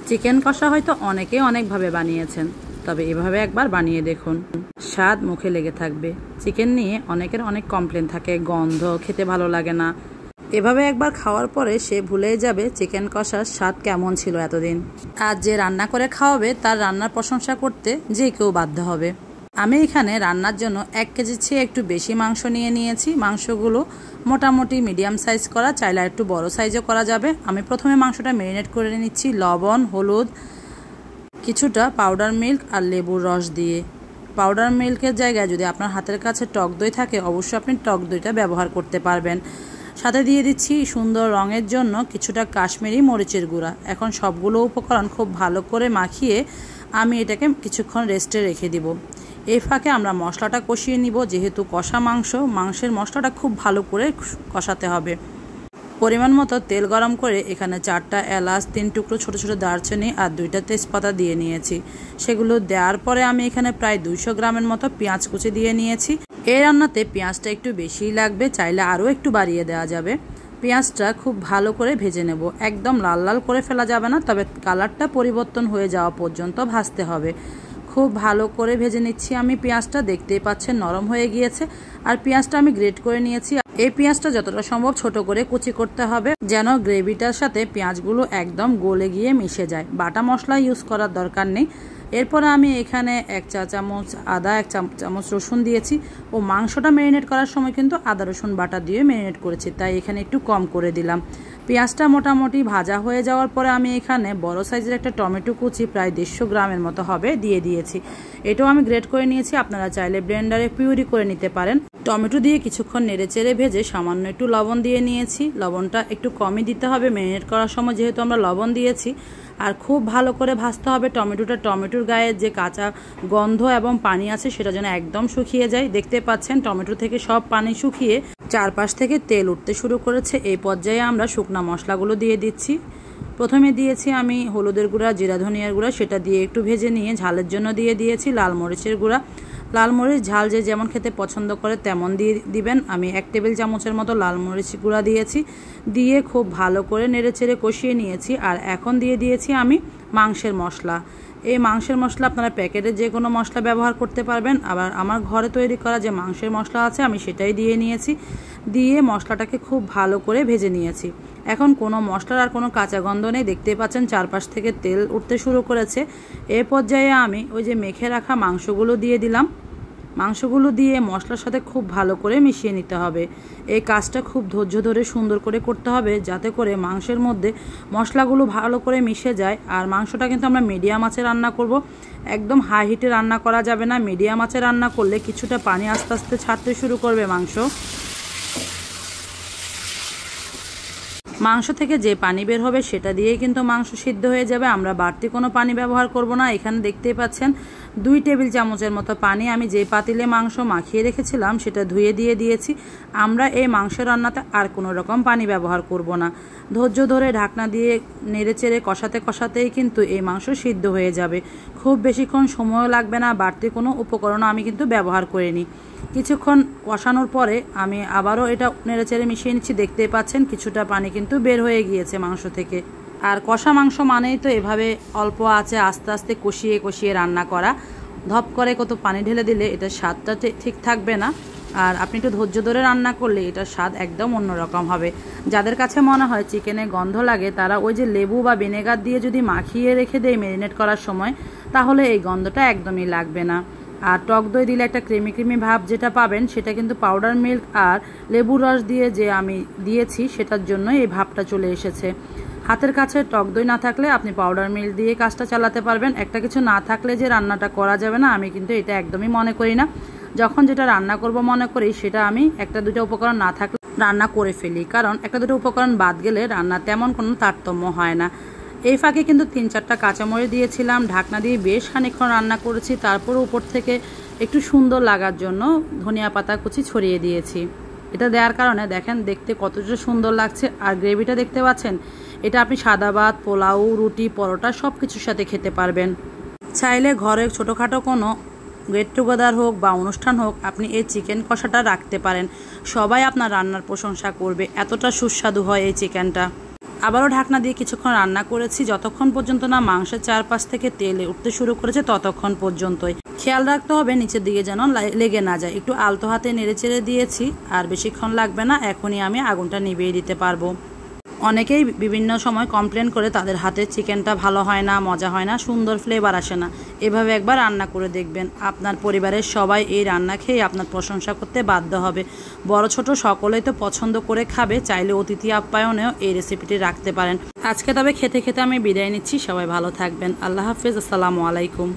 Chicken কষা হয়তো অনেকেই অনেকভাবে বানিয়েছেন, তবে এভাবে একবার বানিয়ে দেখুন, স্বাদ মুখে লেগে থাকবে। চিকেন নিয়ে অনেকের অনেক কমপ্লেন থাকে, গন্ধ, খেতে ভালো লাগে না। এভাবে একবার খাওয়ার পরে সে ভুলেই যাবে চিকেন কষার স্বাদ কেমন ছিল এতদিন। আর যে রান্না করে খাওয়াবে তার রান্নার প্রশংসা করতে যে কেউ বাধ্য হবে। আমি এখানে রান্নার জন্য 1 কেজির চেয়ে একটু বেশি মাংস নিয়ে নিয়েছি। মাংসগুলো মোটামুটি মিডিয়াম সাইজ করা, চাইলে একটু বড় সাইজও করা যাবে। আমি প্রথমে মাংসটা ম্যারিনেট করে নিচ্ছি লবণ, হলুদ, কিছুটা পাউডার মিল্ক আর লেবুর রস দিয়ে। পাউডার মিল্কের জায়গায় যদি আপনার হাতের কাছে টক দই থাকে অবশ্যই আপনি টক দইটা ব্যবহার করতে পারবেন। সাথে দিয়ে দিচ্ছি সুন্দর রঙের জন্য কিছুটা কাশ্মীরি মরিচের গুঁড়া। এখন সবগুলো উপকরণ খুব ভালো করে মাখিয়ে আমি এটাকে কিছুক্ষণ রেস্টে রেখে দিব। এই ফাঁকে আমরা মশলাটা কষিয়ে নিব। যেহেতু কষা মাংসের মশলাটা খুব ভালো করে কষাতে হবে। পরিমাণ মতো তেল গরম করে এখানে 4টা এলাচ, 3 টুকরো ছোট ছোট দারচিনি আর 2টা তেজপাতা দিয়ে নিয়েছি। সেগুলো দেওয়ার পরে আমি এখানে প্রায় 200 গ্রামের মতো পেঁয়াজ কুচি দিয়ে নিয়েছি। এই রান্নাতে পেঁয়াজটা একটু বেশিই লাগবে, চাইলে আরও একটু বাড়িয়ে দেওয়া যাবে। পেঁয়াজটা খুব ভালো করে ভেজে নেব, একদম লাল লাল করে ফেলা যাবে না, তবে কালারটা পরিবর্তন হয়ে যাওয়া পর্যন্ত ভাজতে হবে। খুব ভালো করে ভেজে নিচ্ছি আমি পেঁয়াজটা। দেখতেই পাচ্ছেন নরম হয়ে গিয়েছে। আর পেঁয়াজটা আমি গ্রেট করে নিয়েছি। এই পেঁয়াজটা যতটা সম্ভব ছোট করে কুচি করতে হবে, যেন গ্রেভিটার সাথে পেঁয়াজগুলো একদম গলে গিয়ে মিশে যায়। বাটা মশলা ইউজ করার দরকার নেই। এরপরে আমি এখানে 1 চা চামচ আদা, 1 চা চামচ রসুন দিয়েছি। ও মাংসটা ম্যারিনেট করার সময় কিন্তু আদা রসুন বাটা দিয়ে ম্যারিনেট করেছি, তাই এখানে একটু কম করে দিলাম। পেঁয়াজটা মোটামুটি ভাজা হয়ে যাওয়ার পরে আমি এখানে বড় সাইজের একটা টমেটো কুচি প্রায় 150 গ্রামের মতো হবে দিয়ে দিয়েছি। এটাও আমি গ্রেট করে নিয়েছি, আপনারা চাইলে ব্লেন্ডারে পিউরি করে নিতে পারেন। টমেটো দিয়ে কিছুক্ষণ নেড়েচেড়ে ভেজে সামান্য একটু লবণ দিয়ে নিয়েছি। লবণটা একটু কমই দিতে হবে ম্যারিনেট করার সময়, যেহেতু আমরা লবণ দিয়েছি। আর খুব ভালো করে ভাজতে হবে টমেটোর গায়ে যে কাঁচা গন্ধ এবং পানি আছে সেটা যেন একদম শুকিয়ে যায়। দেখতে পাচ্ছেন টমেটো থেকে সব পানি শুকিয়ে চারপাশ থেকে তেল উঠতে শুরু করেছে। এই পর্যায়ে আমরা শুকনা মশলাগুলো দিয়ে দিচ্ছি। প্রথমে দিয়েছি আমি হলুদের গুঁড়া, জিরা ধনিয়ার গুঁড়া, সেটা দিয়ে একটু ভেজে নিয়ে ঝালের জন্য দিয়ে দিয়েছি লাল মরিচের গুঁড়া। লাল মরিচ ঝাল যে যেমন খেতে পছন্দ করে তেমন দিয়ে দিবেন। আমি 1 টেবিল চামচের মতো লাল মরিচ গুঁড়া দিয়েছি। দিয়ে খুব ভালো করে নেড়েচেড়ে কষিয়ে নিয়েছি। আর এখন দিয়ে দিয়েছি আমি মাংসের মশলা। এই মাংসের মশলা আপনারা প্যাকেটে যে কোনো মশলা ব্যবহার করতে পারবেন। আবার আমার ঘরে তৈরি করা যে মাংসের মশলা আছে আমি সেটাই দিয়ে নিয়েছি। দিয়ে মশলাটাকে খুব ভালো করে ভেজে নিয়েছি। এখন কোনো মশলার আর কোনো কাঁচা গন্ধ নেই। দেখতেই পাচ্ছেন চারপাশ থেকে তেল উঠতে শুরু করেছে। এই পর্যায়ে আমি ওই যে মেখে রাখা মাংসগুলো দিয়ে দিলাম। মাংসগুলো দিয়ে মশলার সাথে খুব ভালো করে মিশিয়ে নিতে হবে। এই কাজটা খুব ধৈর্য ধরে সুন্দর করে করতে হবে, যাতে করে মাংসের মধ্যে মশলাগুলো ভালো করে মিশে যায়। আর মাংসটা কিন্তু আমরা মিডিয়াম আঁচে রান্না করব, একদম হাই হিটে রান্না করা যাবে না। মিডিয়াম আঁচে রান্না করলে কিছুটা পানি আস্তে আস্তে ছাড়তে শুরু করবে মাংস থেকে যে পানি বের হবে সেটা দিয়েই কিন্তু মাংস সিদ্ধ হয়ে যাবে। আমরা বাড়তি কোনো পানি ব্যবহার করব না। এখানে দেখতেই পাচ্ছেন 2 টেবিল চামচের মতো পানি আমি যে পাতিলে মাংস মাখিয়ে রেখেছিলাম সেটা ধুয়ে দিয়ে দিয়েছি। আমরা এই মাংস রান্নাতে আর কোনো রকম পানি ব্যবহার করব না। ধৈর্য ধরে ঢাকনা দিয়ে নেড়েচেড়ে কষাতেই কিন্তু এই মাংস সিদ্ধ হয়ে যাবে। খুব বেশিক্ষণ সময়ও লাগবে না। বাড়তি কোনো উপকরণ আমি কিন্তু ব্যবহার করিনি। কিছুক্ষণ কষানোর পরে আমি আবারও এটা নেড়েচেড়ে মিশিয়ে নিচ্ছি। দেখতে পাচ্ছেন কিছুটা পানি কিন্তু বের হয়ে গিয়েছে মাংস থেকে। আর কষা মাংস মানেই তো এভাবে অল্প আঁচে আস্তে আস্তে কষিয়ে রান্না করা। ধপ করে কত পানি ঢেলে দিলে এটার স্বাদটা ঠিক থাকবে না। আর আপনি একটু ধৈর্য ধরে রান্না করলে এটার স্বাদ একদম অন্যরকম হবে। যাদের কাছে মনে হয় চিকেনে গন্ধ লাগে তারা ওই যে লেবু বা ভিনেগার দিয়ে যদি মাখিয়ে রেখে দেয় ম্যারিনেট করার সময়, তাহলে এই গন্ধটা একদমই লাগবে না। আর টক দই দিলে একটা ক্রিমি ভাব যেটা পাবেন সেটা কিন্তু পাউডার মিল্ক আর লেবুর রস দিয়ে যে আমি দিয়েছি সেটার জন্য এই ভাবটা চলে এসেছে। হাতের কাছে টক দই না থাকলে আপনি পাউডার মিল্ক দিয়ে কাজটা চালাতে পারবেন। একটা কিছু না থাকলে যে রান্নাটা করা যাবে না, আমি কিন্তু এটা একদমই মনে করি না। যখন যেটা রান্না করব মনে করি সেটা আমি 1-2টা উপকরণ না থাকলে রান্না করে ফেলি, কারণ 1-2টা উপকরণ বাদ গেলে রান্না তেমন কোনো তারতম্য হয় না। এই ফাঁকে কিন্তু 3-4টা কাঁচামরিচ দিয়েছিলাম। ঢাকনা দিয়ে বেশ খানিকক্ষণ রান্না করেছি। তারপর উপর থেকে একটু সুন্দর লাগার জন্য ধনিয়া পাতা কুচি ছড়িয়ে দিয়েছি। এটা দেওয়ার কারণে দেখেন দেখতে কতটা সুন্দর লাগছে। আর গ্রেভিটা দেখতে পাচ্ছেন, এটা আপনি সাদা ভাত, পোলাও, রুটি, পরোটা সব কিছুর সাথে খেতে পারবেন। চাইলে ঘরে ছোটোখাটো কোনো গেট টুগেদার হোক বা অনুষ্ঠান হোক, আপনি এই চিকেন কষাটা রাখতে পারেন। সবাই আপনার রান্নার প্রশংসা করবে, এতটা সুস্বাদু হয় এই চিকেনটা। আবারও ঢাকনা দিয়ে কিছুক্ষণ রান্না করেছি, যতক্ষণ পর্যন্ত না মাংসের চারপাশ থেকে তেলে উঠতে শুরু করেছে ততক্ষণ পর্যন্তই। খেয়াল রাখতে হবে নিচের দিকে যেন লেগে না যায়। একটু আলতো হাতে নেড়ে চেড়ে দিয়েছি, আর বেশিক্ষণ লাগবে না, এখনই আমি আগুনটা নিভিয়ে দিতে পারবো। অনেকেই বিভিন্ন সময় কমপ্লেন করে তাদের হাতের চিকেনটা ভালো হয় না, মজা হয় না, সুন্দর ফ্লেভার আসে না। এভাবে একবার রান্না করে দেখবেন, আপনার পরিবারের সবাই এই রান্না খেয়ে আপনার প্রশংসা করতে বাধ্য হবে। বড় ছোট সকলেই তো পছন্দ করে খাবে, চাইলে অতিথি আপ্যায়নেও এই রেসিপিটি রাখতে পারেন। আজকে তবে খেতে খেতে আমি বিদায় নিচ্ছি, সবাই ভালো থাকবেন। আল্লাহ হাফেজ, আসসালামু আলাইকুম।